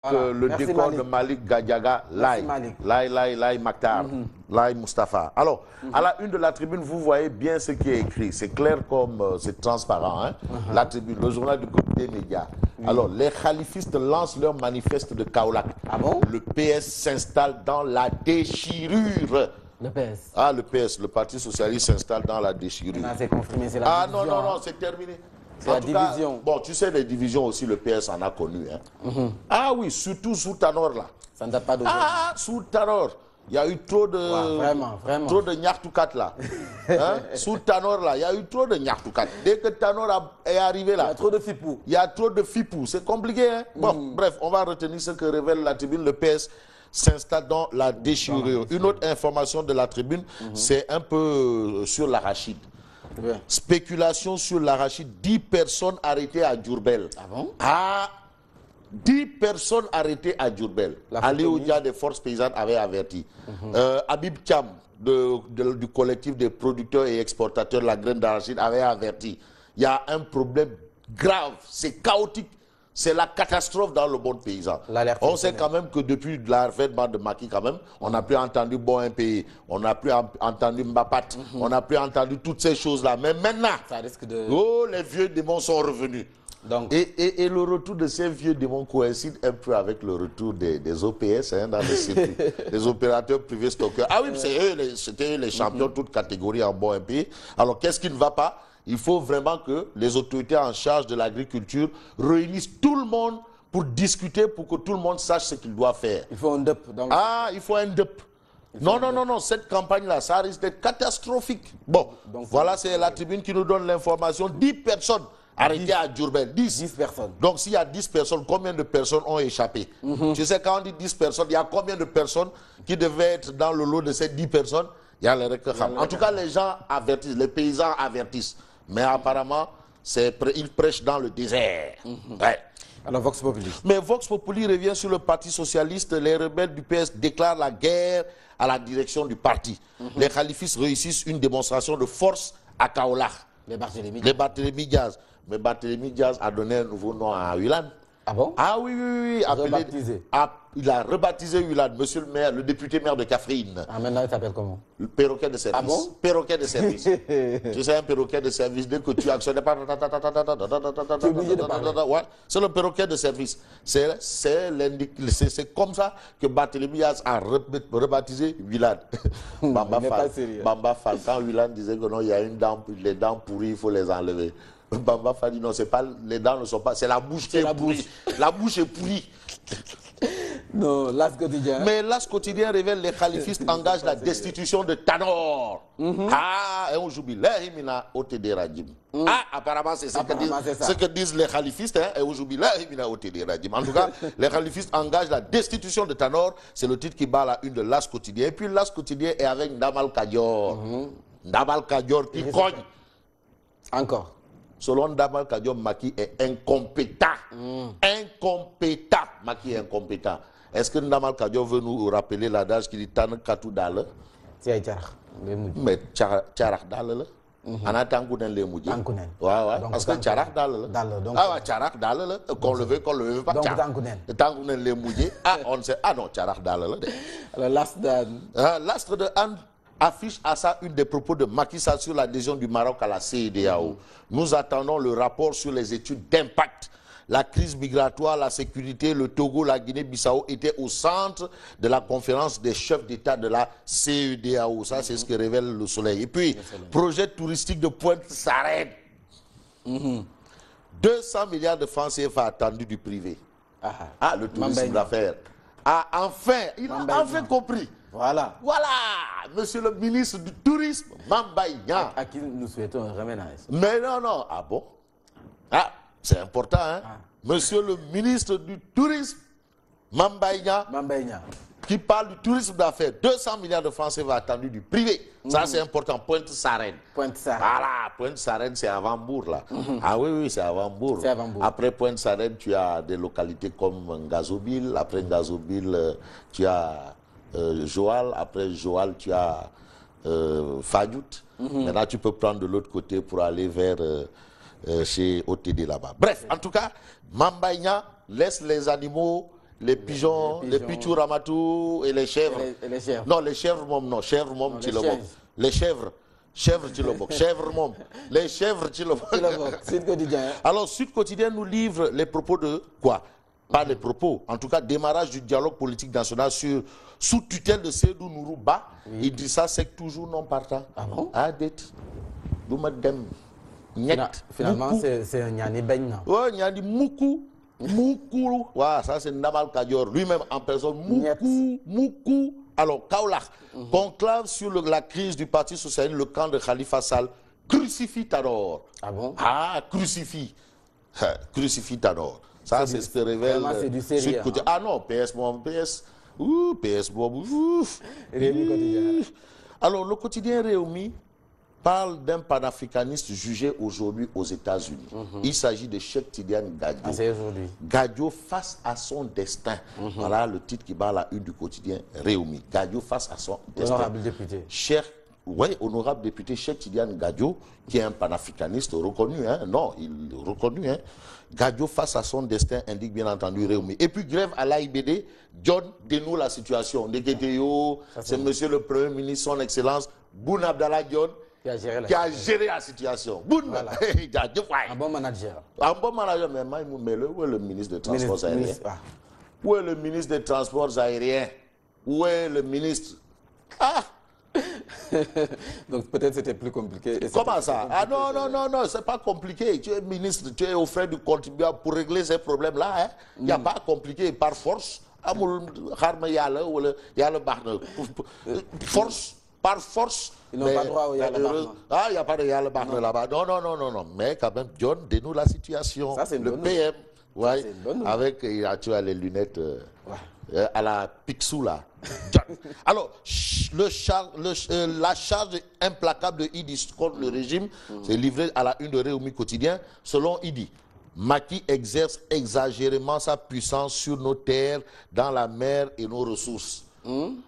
Voilà. Le décor de Malik Gadiaga, Lai Maktar, Lai Mustafa. Alors, à la une de la tribune, vous voyez bien ce qui est écrit. C'est clair comme c'est transparent. Hein? La tribune, le journal du groupe des médias. Alors, les khalifistes lancent leur manifeste de Kaolack. Ah bon? Le PS s'installe dans la déchirure. Le PS. Ah, le PS, le Parti Socialiste s'installe dans la déchirure. C'est confirmé, c'est la division. Non, c'est terminé. C'est la division. Bon, tu sais, les divisions aussi, le PS en a connu. Hein. Ah oui, surtout sous Tanor, là. Ça ne date pas d'aujourd'hui. Ah, sous Tanor. Il y a eu trop de... Vraiment. Trop de Nyartoukat, là. Hein? Sous Tanor, là, il y a eu trop de Nyartoukat. Dès que Tanor est arrivé, là... Il y a trop de fipou. Il y a trop de fipou. C'est compliqué, hein. Bon, bref, on va retenir ce que révèle la tribune. Le PS s'installe dans la déchirure. Une autre information de la tribune, c'est un peu sur l'arachide. Ouais. Spéculation sur l'arachide, 10 personnes arrêtées à Diourbel. Ah bon? Ah, 10 personnes arrêtées à Diourbel. Ali Oudia des forces paysannes avait averti. Habib Cham du collectif des producteurs et exportateurs de la graine d'arachide avait averti. Il y a un problème grave, c'est chaotique. C'est la catastrophe dans le monde paysan. On sait quand même que depuis l'avènement de Macky, quand même, on n'a plus entendu Bon un pays, on n'a plus entendu Mbapat, on n'a plus entendu toutes ces choses-là. Mais maintenant, ça risque de... les vieux démons sont revenus. Donc... Et le retour de ces vieux démons coïncide un peu avec le retour des OPS dans le circuit, les opérateurs privés stockeurs. Ah oui, c'était eux les champions, toutes catégories en Bon un pays. Alors qu'est-ce qui ne va pas? Il faut vraiment que les autorités en charge de l'agriculture réunissent tout le monde pour discuter, pour que tout le monde sache ce qu'il doit faire. Il faut un DEP. Donc... Ah, il faut un DEP. Non, cette campagne-là, ça risque d'être catastrophique. Bon, donc, voilà, c'est la tribune qui nous donne l'information. 10 personnes arrêtées à Diourbel. 10 personnes. Donc, s'il y a 10 personnes, combien de personnes ont échappé? Tu sais, quand on dit 10 personnes, il y a combien de personnes qui devaient être dans le lot de ces 10 personnes? Il y a les Rekham. En tout cas, les gens avertissent, les paysans avertissent. Mais apparemment, ils prêchent dans le désert. Ouais. Alors, Vox Populi. Mais Vox Populi revient sur le Parti Socialiste. Les rebelles du PS déclarent la guerre à la direction du parti. Les khalifistes réussissent une démonstration de force à Kaolack. Les Barthélémy Diaz. Mais Barthélémy Diaz a donné un nouveau nom à Wilane. Ah bon? Ah oui. Rebaptisé. Il a rebaptisé Wilane, monsieur le maire, le député maire de Kaffrine. Ah, maintenant il s'appelle comment? Le perroquet de service. Ah bon? Perroquet de service. Tu sais, un perroquet de service, dès que tu actionnes pas... C'est le perroquet de service. C'est comme ça que Barthélémy Diaz a rebaptisé Wilane. Bamba Fall, quand Wilane disait que non, il y a les dents pourries, il faut les enlever. Bamba Fall dit non, c'est pas, les dents ne sont pas, c'est la bouche qui est pourrie. La bouche est pourrie. Non, L'As quotidien. Mais L'As quotidien révèle les khalifistes engagent la destitution de Tanor. Ah, et on joue Mina OTD Radim. Ah, apparemment, c'est ce que disent les khalifistes. Et on joue Mina OTD Radim. En tout cas, les khalifistes engagent la destitution de Tanor. C'est le titre qui bat la une de L'As quotidien. Et puis L'As quotidien est avec Ndamal Kadior. Ndamal Kadior qui cogne. Encore. Selon Ndamal Kadior, Macky est incompétent. Incompétent. Macky est incompétent. Est-ce que Ndamal Kadior veut nous rappeler l'adage qui dit Tan Katou Dal? C'est Tcharak. Mais Tcharak Dal. En attendant les moudjis. Ouais. Parce que Tcharak Dal. Ah, Tcharak Dal. Qu'on le veut pas. Donc, Tangounen les moudjis. Ah, on sait. Ah non, Tcharak Dal. Alors, l'astre de Anne affiche à ça une des propos de Macky Sall sur l'adhésion du Maroc à la CEDEAO. Nous attendons le rapport sur les études d'impact. La crise migratoire, la sécurité, le Togo, la Guinée-Bissau étaient au centre de la conférence des chefs d'État de la CEDEAO. Ça, c'est ce que révèle le Soleil. Et puis, projet touristique de Pointe-Sarène. 200 milliards de francs CFA attendus du privé. Ah, le tourisme d'affaires. Ah, enfin, il a enfin compris. Voilà, monsieur le ministre du Tourisme, Mambaïna. À qui nous souhaitons un reménage. Mais non. Ah bon? Ah, c'est important, hein? Monsieur le ministre du Tourisme, Mambaïna. Qui parle du tourisme d'affaires. 200 milliards de francs CFA attendus du privé. Ça, c'est important. Pointe-Sarène. Voilà, Pointe-Sarène, c'est à Hambourg, là. Ah oui, c'est à Hambourg. Après Pointe-Sarène, tu as des localités comme Ngazobil. Après Ngazobil, tu as... Joal, après Joal, tu as Fadjout. Maintenant, tu peux prendre de l'autre côté pour aller vers chez OTD là-bas. Bref, en tout cas, Mambaïna laisse les animaux les pigeons, les pichou ramatou et les chèvres. Et les chèvres. Non, les chèvres, non. Chèvres, tu le vois. Les chèvres. Chèvres, tu le vois. Chèvres, les chèvres, tu le vois. Sud Quotidien. Alors, Sud Quotidien nous livre les propos de quoi? Pas les propos. En tout cas, démarrage du dialogue politique national sous tutelle de Seydou Nourouba. Oui. Idrissa Seck toujours non partant. Ah bon? Adet. Doumadem. Finalement, c'est un Nyani Ben. Oui, Nyani Moukou. Moukou. Ouais, ça c'est Namal Kadior. Lui-même en personne. Moukou. Alors, Kaolach. Conclave sur la crise du Parti Socialiste, le camp de Khalifa Sall. Crucifie Tador. Ah bon? Ah, crucifie. Crucifie Tador. Ça, c'est ce que révèle Sud Quotidien. Ah non, PS. Réumi Quotidien. Alors, le quotidien Réumi parle d'un panafricaniste jugé aujourd'hui aux États-Unis. Il s'agit de Cheikh Tidiane Gadio. Ah, c'est aujourd'hui. Gadio face à son destin. Voilà le titre qui bat la une du quotidien Réumi. Gadio face à son destin. Honorable député. Oui, honorable député Cheikh Tidiane Gadio, qui est un panafricaniste reconnu, hein? Non, il est reconnu, hein? Gadio face à son destin, indique bien entendu Réumi. Et puis grève à l'AIBD, John dénoue la situation. C'est monsieur le Premier ministre, son Excellence, Boun Abdallah John, qui a géré la situation. Boun, voilà. Un bon manager. Un bon manager, mais où est le ministre des Transports aériens? Où est le ministre des Transports aériens? Où est le ministre? Ah! Donc peut-être c'était plus compliqué. Comment ça? Ah non, c'est pas compliqué. Tu es ministre, tu es au frais du contribuable pour régler ces problèmes-là. Hein? Il n'y a pas compliqué par force. Force, par force. Ils n'ont pas droit au Yalla. Ah, il n'y a pas de Yalla Barne là-bas. Non. Mais quand même, John dénoue la situation. Ça, c'est le PM. Ouais, avec, tu as les lunettes à la Picsou là. Alors, la charge implacable de Idi contre le régime, c'est livré à la une de Réumi Quotidien. Selon Idi, Macky exerce exagérément sa puissance sur nos terres, dans la mer et nos ressources.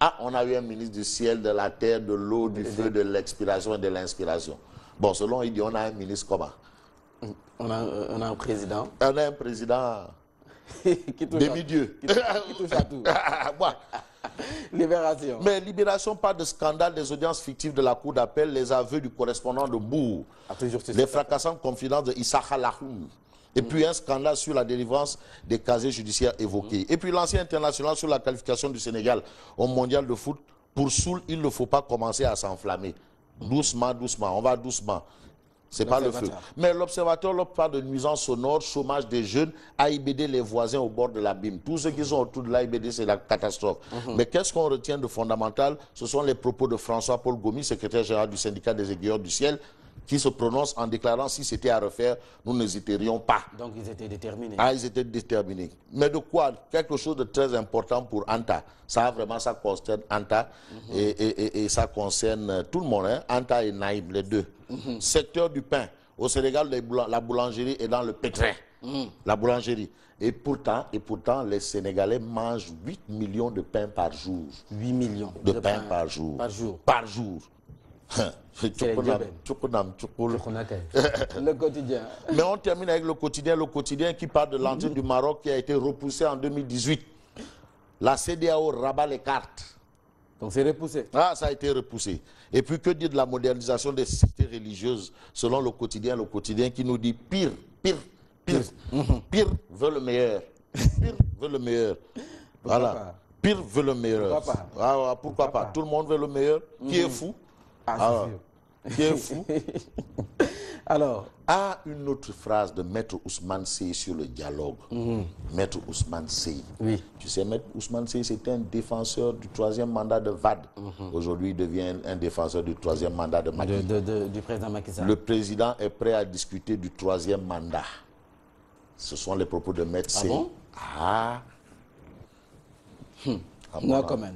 Ah, on a eu un ministre du ciel, de la terre, de l'eau, du feu, de l'expiration et de l'inspiration. Bon, selon Idi, on a un ministre comment? On a un président. On a un président demi-dieu. Qui touche à tout. Libération. Mais Libération parle de scandale des audiences fictives de la Cour d'appel, les aveux du correspondant de Bourg, les fracassantes confidences de Issakha Lahoum, et puis un scandale sur la délivrance des casiers judiciaires évoqués. Et puis l'ancien international sur la qualification du Sénégal au mondial de foot. Pour Soul, il ne faut pas commencer à s'enflammer. Doucement, on va doucement. C'est pas le feu. Mais l'observateur parle de nuisances sonores, chômage des jeunes, AIBD, les voisins au bord de l'abîme. Tous ceux qui sont autour de l'AIBD, c'est la catastrophe. Mais qu'est-ce qu'on retient de fondamental? Ce sont les propos de François-Paul Gomis, secrétaire général du syndicat des aiguilleurs du ciel, qui se prononce en déclarant si c'était à refaire, nous n'hésiterions pas. Donc ils étaient déterminés. Ah, ils étaient déterminés. Mais de quoi? Quelque chose de très important pour Anta. Ça concerne Anta et ça concerne tout le monde. Hein? Anta et Naïm, les deux. Secteur du pain. Au Sénégal, la boulangerie est dans le pétrin. La boulangerie. Et pourtant, les Sénégalais mangent 8 millions de pain par jour. 8 millions de pain par jour. Par jour. Le quotidien. Mais on termine avec le quotidien qui parle de l'entrée du Maroc qui a été repoussé en 2018. La CEDEAO rabat les cartes. Donc c'est repoussé. Ah, ça a été repoussé. Et puis que dire de la modernisation des cités religieuses selon le quotidien qui nous dit pire veut le meilleur. Pire veut le meilleur. Voilà. Pire veut le meilleur. Pourquoi pas? Tout le monde veut le meilleur. Qui est fou? Qui est fou? Alors, une autre phrase de Maître Ousmane Sey sur le dialogue. Maître Ousmane Sey. Oui. Tu sais, Maître Ousmane Sey, c'était un défenseur du 3e mandat de Wade. Aujourd'hui, il devient un défenseur du 3e mandat de Macky. Du président Macky Sall. Le président est prêt à discuter du 3e mandat. Ce sont les propos de Maître Sey. No comment.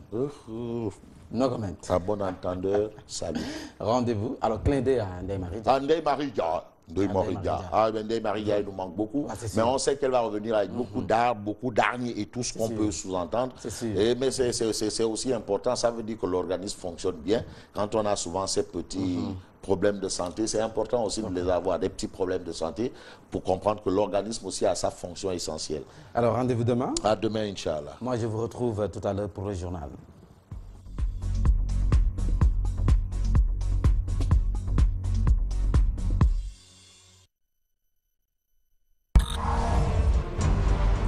No comment. À bon entendeur, salut. Rendez-vous. Alors, clin d'œil à Ndeye Marie. Ndeye Marie, Ndoye Marie-Dia. Ah, Ndoye Marie-Dia, il nous manque beaucoup. Mais on sait qu'elle va revenir avec beaucoup d'art, beaucoup d'hargne et tout ce qu'on peut sous-entendre. Mais c'est aussi important. Ça veut dire que l'organisme fonctionne bien. Quand on a souvent ces petits problèmes de santé, c'est important aussi de les avoir, des petits problèmes de santé, pour comprendre que l'organisme aussi a sa fonction essentielle. Alors, rendez-vous demain? À demain, Inch'Allah. Moi, je vous retrouve tout à l'heure pour le journal.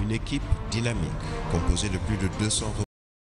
Une équipe dynamique, composée de plus de 200